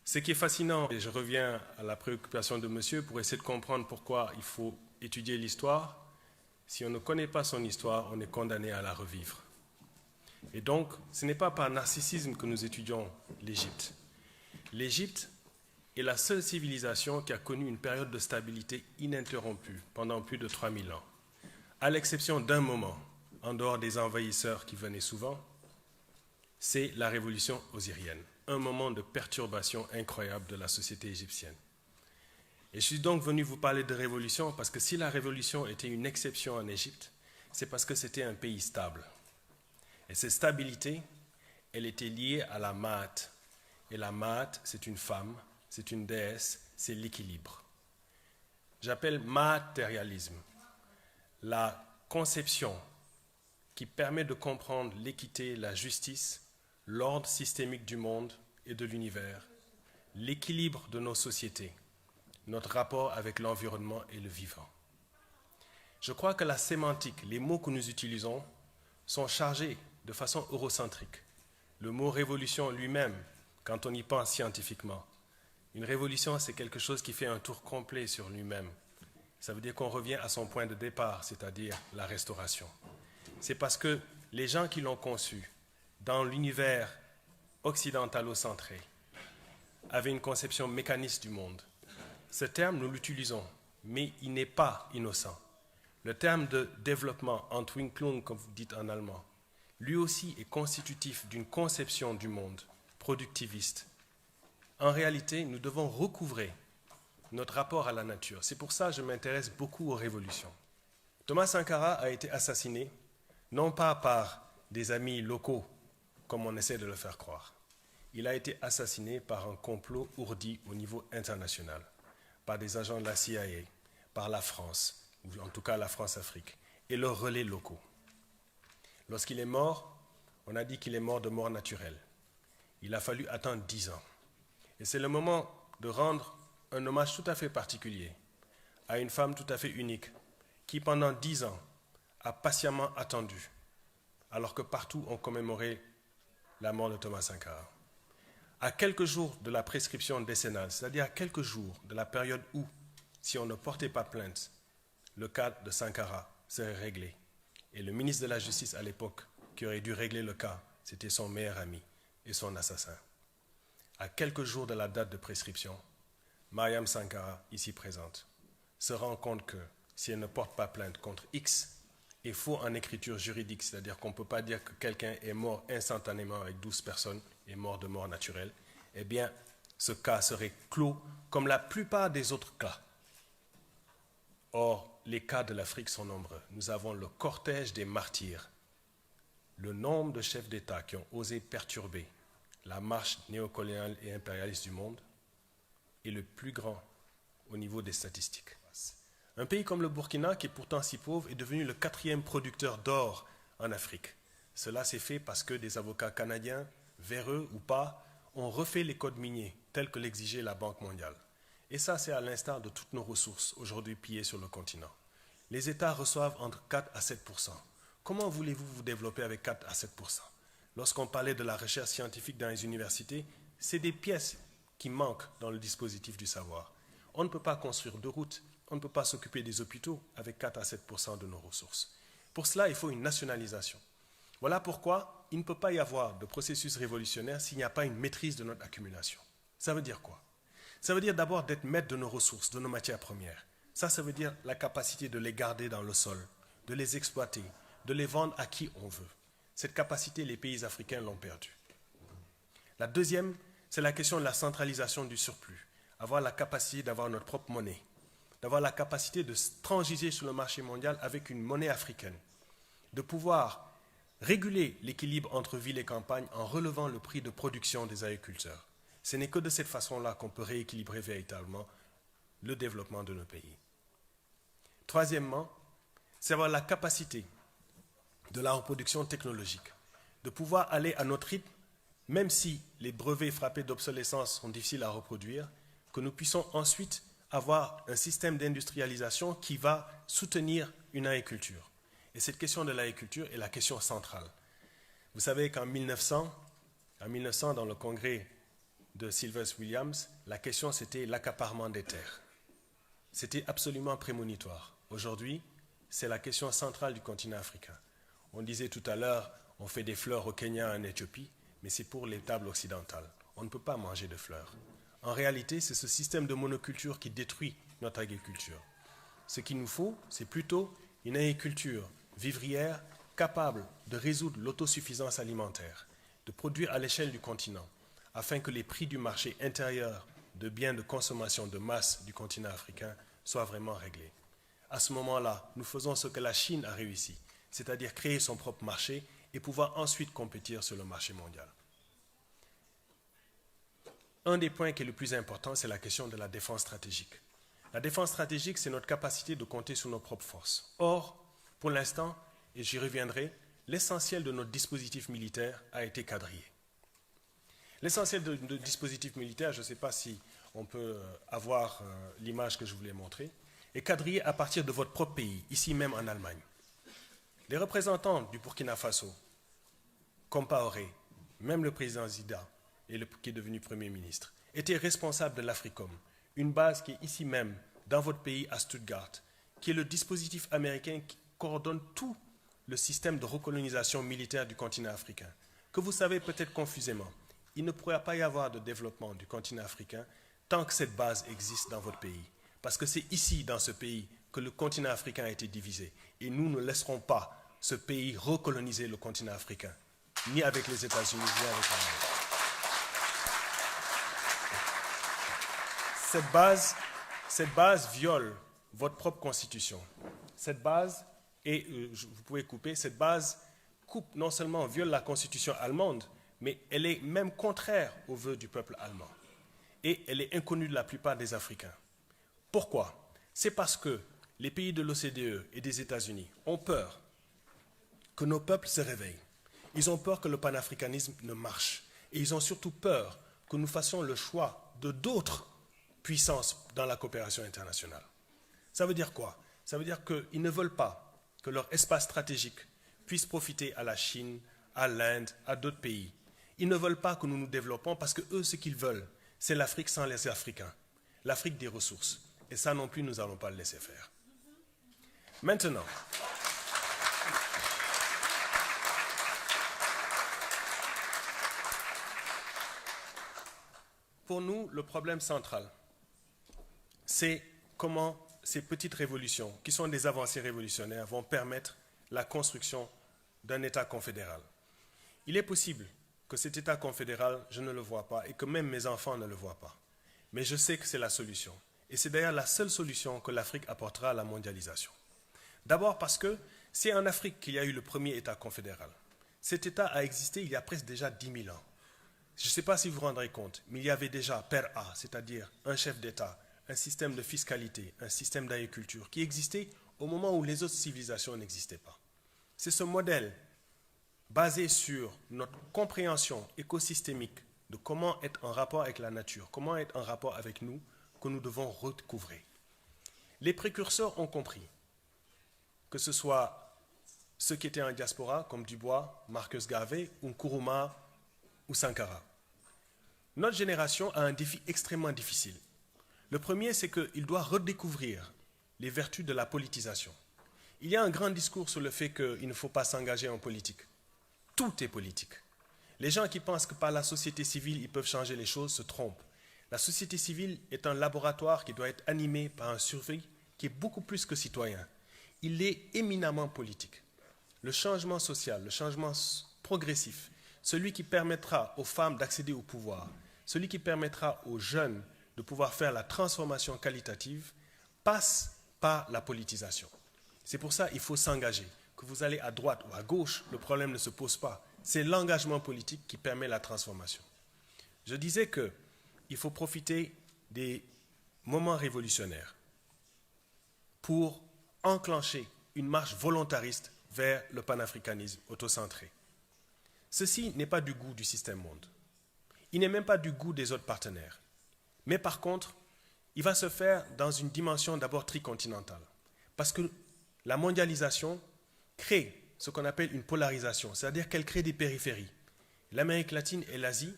Ce qui est fascinant, et je reviens à la préoccupation de monsieur pour essayer de comprendre pourquoi il faut étudier l'histoire, si on ne connaît pas son histoire, on est condamné à la revivre. Et donc, ce n'est pas par narcissisme que nous étudions l'Égypte. L'Égypte est la seule civilisation qui a connu une période de stabilité ininterrompue pendant plus de 3000 ans, à l'exception d'un moment, en dehors des envahisseurs qui venaient souvent, c'est la révolution osirienne, un moment de perturbation incroyable de la société égyptienne. Et je suis donc venu vous parler de révolution parce que si la révolution était une exception en Égypte, c'est parce que c'était un pays stable. Et cette stabilité, elle était liée à la Maat. Et la Maat, c'est une femme, c'est une déesse, c'est l'équilibre. J'appelle matérialisme la conception qui permet de comprendre l'équité, la justice, l'ordre systémique du monde et de l'univers, l'équilibre de nos sociétés, notre rapport avec l'environnement et le vivant. Je crois que la sémantique, les mots que nous utilisons, sont chargés de façon eurocentrique. Le mot révolution lui-même, quand on y pense scientifiquement, une révolution, c'est quelque chose qui fait un tour complet sur lui-même. Ça veut dire qu'on revient à son point de départ, c'est-à-dire la restauration. C'est parce que les gens qui l'ont conçu, dans l'univers occidentalo-centré, avaient une conception mécaniste du monde. Ce terme, nous l'utilisons, mais il n'est pas innocent. Le terme de développement, Entwicklung, comme vous dites en allemand, lui aussi est constitutif d'une conception du monde productiviste. En réalité, nous devons recouvrer notre rapport à la nature. C'est pour ça que je m'intéresse beaucoup aux révolutions. Thomas Sankara a été assassiné, non pas par des amis locaux, comme on essaie de le faire croire. Il a été assassiné par un complot ourdi au niveau international, par des agents de la CIA, par la France, ou en tout cas la France-Afrique, et leurs relais locaux. Lorsqu'il est mort, on a dit qu'il est mort de mort naturelle. Il a fallu attendre 10 ans. Et c'est le moment de rendre un hommage tout à fait particulier à une femme tout à fait unique, qui pendant 10 ans a patiemment attendu, alors que partout on commémorait la mort de Thomas Sankara. À quelques jours de la prescription décennale, c'est-à-dire à quelques jours de la période où, si on ne portait pas plainte, le cas de Sankara serait réglé. Et le ministre de la Justice à l'époque, qui aurait dû régler le cas, c'était son meilleur ami et son assassin. À quelques jours de la date de prescription, Mariam Sankara, ici présente, se rend compte que si elle ne porte pas plainte contre X, est faux en écriture juridique, c'est-à-dire qu'on ne peut pas dire que quelqu'un est mort instantanément avec 12 personnes, est mort de mort naturelle, eh bien, ce cas serait clos comme la plupart des autres cas. Or, les cas de l'Afrique sont nombreux. Nous avons le cortège des martyrs, le nombre de chefs d'État qui ont osé perturber la marche néocoloniale et impérialiste du monde est le plus grand au niveau des statistiques. Un pays comme le Burkina, qui est pourtant si pauvre, est devenu le 4e producteur d'or en Afrique. Cela s'est fait parce que des avocats canadiens, véreux ou pas, ont refait les codes miniers tels que l'exigeait la Banque mondiale. Et ça, c'est à l'instar de toutes nos ressources aujourd'hui pillées sur le continent. Les États reçoivent entre 4 à 7%. Comment voulez-vous vous développer avec 4 à 7%? Lorsqu'on parlait de la recherche scientifique dans les universités, c'est des pièces qui manquent dans le dispositif du savoir. On ne peut pas construire de routes, on ne peut pas s'occuper des hôpitaux avec 4 à 7% de nos ressources. Pour cela, il faut une nationalisation. Voilà pourquoi il ne peut pas y avoir de processus révolutionnaire s'il n'y a pas une maîtrise de notre accumulation. Ça veut dire quoi? Ça veut dire d'abord d'être maître de nos ressources, de nos matières premières. Ça veut dire la capacité de les garder dans le sol, de les exploiter, de les vendre à qui on veut. Cette capacité, les pays africains l'ont perdue. La deuxième, c'est la question de la centralisation du surplus. Avoir la capacité d'avoir notre propre monnaie, d'avoir la capacité de transiger sur le marché mondial avec une monnaie africaine, de pouvoir réguler l'équilibre entre ville et campagne en relevant le prix de production des agriculteurs. Ce n'est que de cette façon-là qu'on peut rééquilibrer véritablement le développement de nos pays. Troisièmement, c'est avoir la capacité de la reproduction technologique, de pouvoir aller à notre rythme, même si les brevets frappés d'obsolescence sont difficiles à reproduire, que nous puissions ensuite avoir un système d'industrialisation qui va soutenir une agriculture. Et cette question de l'agriculture est la question centrale. Vous savez qu'en 1900, dans le congrès de Sylvester Williams, la question c'était l'accaparement des terres. C'était absolument prémonitoire. Aujourd'hui, c'est la question centrale du continent africain. On disait tout à l'heure, on fait des fleurs au Kenya, en Éthiopie, mais c'est pour les tables occidentales. On ne peut pas manger de fleurs. En réalité, c'est ce système de monoculture qui détruit notre agriculture. Ce qu'il nous faut, c'est plutôt une agriculture vivrière capable de résoudre l'autosuffisance alimentaire, de produire à l'échelle du continent, afin que les prix du marché intérieur de biens de consommation de masse du continent africain soient vraiment réglés. À ce moment-là, nous faisons ce que la Chine a réussi, c'est-à-dire créer son propre marché et pouvoir ensuite compétir sur le marché mondial. Un des points qui est le plus important, c'est la question de la défense stratégique. La défense stratégique, c'est notre capacité de compter sur nos propres forces. Or, pour l'instant, et j'y reviendrai, l'essentiel de notre dispositif militaire a été quadrillé. L'essentiel de notre dispositif militaire, je ne sais pas si on peut avoir l'image que je voulais montrer, est quadrillé à partir de votre propre pays, ici même en Allemagne. Les représentants du Burkina Faso, Compaoré, même le président Zida, qui est devenu Premier ministre, étaient responsables de l'Africom, une base qui est ici même, dans votre pays, à Stuttgart, qui est le dispositif américain qui coordonne tout le système de recolonisation militaire du continent africain, que vous savez peut-être confusément. Il ne pourra pas y avoir de développement du continent africain tant que cette base existe dans votre pays. Parce que c'est ici, dans ce pays, que le continent africain a été divisé. Et nous ne laisserons pas ce pays recoloniser le continent africain, ni avec les États-Unis, ni avec l'Amérique. Cette base viole votre propre constitution. Cette base, vous pouvez couper, cette base coupe, non seulement viole la constitution allemande, mais elle est même contraire aux vœux du peuple allemand. Et elle est inconnue de la plupart des Africains. Pourquoi? C'est parce que les pays de l'OCDE et des États-Unis ont peur que nos peuples se réveillent. Ils ont peur que le panafricanisme ne marche. Et ils ont surtout peur que nous fassions le choix de d'autres puissances dans la coopération internationale. Ça veut dire quoi? Ça veut dire qu'ils ne veulent pas que leur espace stratégique puisse profiter à la Chine, à l'Inde, à d'autres pays. Ils ne veulent pas que nous nous développons parce que eux, ce qu'ils veulent, c'est l'Afrique sans les Africains, l'Afrique des ressources. Et ça non plus, nous n'allons pas le laisser faire. Maintenant, pour nous, le problème central, c'est comment ces petites révolutions, qui sont des avancées révolutionnaires, vont permettre la construction d'un État confédéral. Il est possible que cet État confédéral, je ne le vois pas, et que même mes enfants ne le voient pas. Mais je sais que c'est la solution. Et c'est d'ailleurs la seule solution que l'Afrique apportera à la mondialisation. D'abord parce que c'est en Afrique qu'il y a eu le premier État confédéral. Cet État a existé il y a presque déjà 10 000 ans. Je ne sais pas si vous vous rendrez compte, mais il y avait déjà Père A, c'est-à-dire un chef d'État, un système de fiscalité, un système d'agriculture qui existait au moment où les autres civilisations n'existaient pas. C'est ce modèle basé sur notre compréhension écosystémique de comment être en rapport avec la nature, comment être en rapport avec nous, que nous devons redécouvrir. Les précurseurs ont compris, que ce soit ceux qui étaient en diaspora, comme Dubois, Marcus Garvey, ou Nkrumah, ou Sankara. Notre génération a un défi extrêmement difficile. Le premier, c'est qu'il doit redécouvrir les vertus de la politisation. Il y a un grand discours sur le fait qu'il ne faut pas s'engager en politique. Tout est politique. Les gens qui pensent que par la société civile, ils peuvent changer les choses se trompent. La société civile est un laboratoire qui doit être animé par un surveillant qui est beaucoup plus que citoyen. Il est éminemment politique. Le changement social, le changement progressif, celui qui permettra aux femmes d'accéder au pouvoir, celui qui permettra aux jeunes de pouvoir faire la transformation qualitative, passe par la politisation. C'est pour ça qu'il faut s'engager. Que vous allez à droite ou à gauche, le problème ne se pose pas. C'est l'engagement politique qui permet la transformation. Je disais qu'il faut profiter des moments révolutionnaires pour enclencher une marche volontariste vers le panafricanisme autocentré. Ceci n'est pas du goût du système monde. Il n'est même pas du goût des autres partenaires. Mais par contre, il va se faire dans une dimension d'abord tricontinentale. Parce que la mondialisation crée ce qu'on appelle une polarisation, c'est-à-dire qu'elle crée des périphéries. L'Amérique latine et l'Asie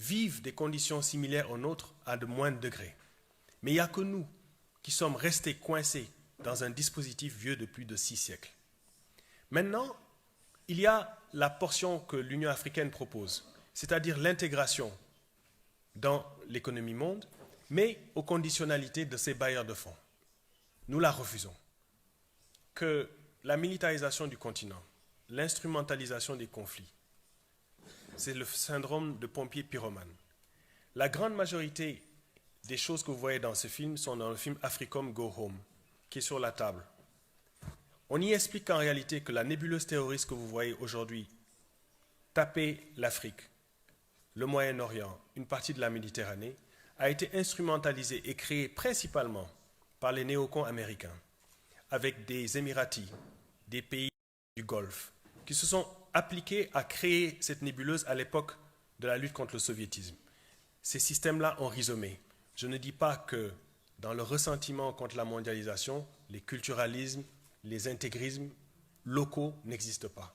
vivent des conditions similaires aux nôtres à de moindres degrés. Mais il n'y a que nous qui sommes restés coincés dans un dispositif vieux de plus de 6 siècles. Maintenant, il y a la portion que l'Union africaine propose, c'est-à-dire l'intégration dans l'économie monde, mais aux conditionnalités de ces bailleurs de fonds. Nous la refusons. Que la militarisation du continent, l'instrumentalisation des conflits, c'est le syndrome de pompier pyromane. La grande majorité des choses que vous voyez dans ce film sont dans le film Africom Go Home, qui est sur la table. On y explique en réalité que la nébuleuse terroriste que vous voyez aujourd'hui taper l'Afrique, le Moyen-Orient, une partie de la Méditerranée, a été instrumentalisée et créée principalement par les néocons américains, avec des Émiratis, des pays du Golfe, qui se sont appliqués à créer cette nébuleuse à l'époque de la lutte contre le soviétisme. Ces systèmes-là ont rhizomé. Je ne dis pas que dans le ressentiment contre la mondialisation, les culturalismes, les intégrismes locaux n'existent pas.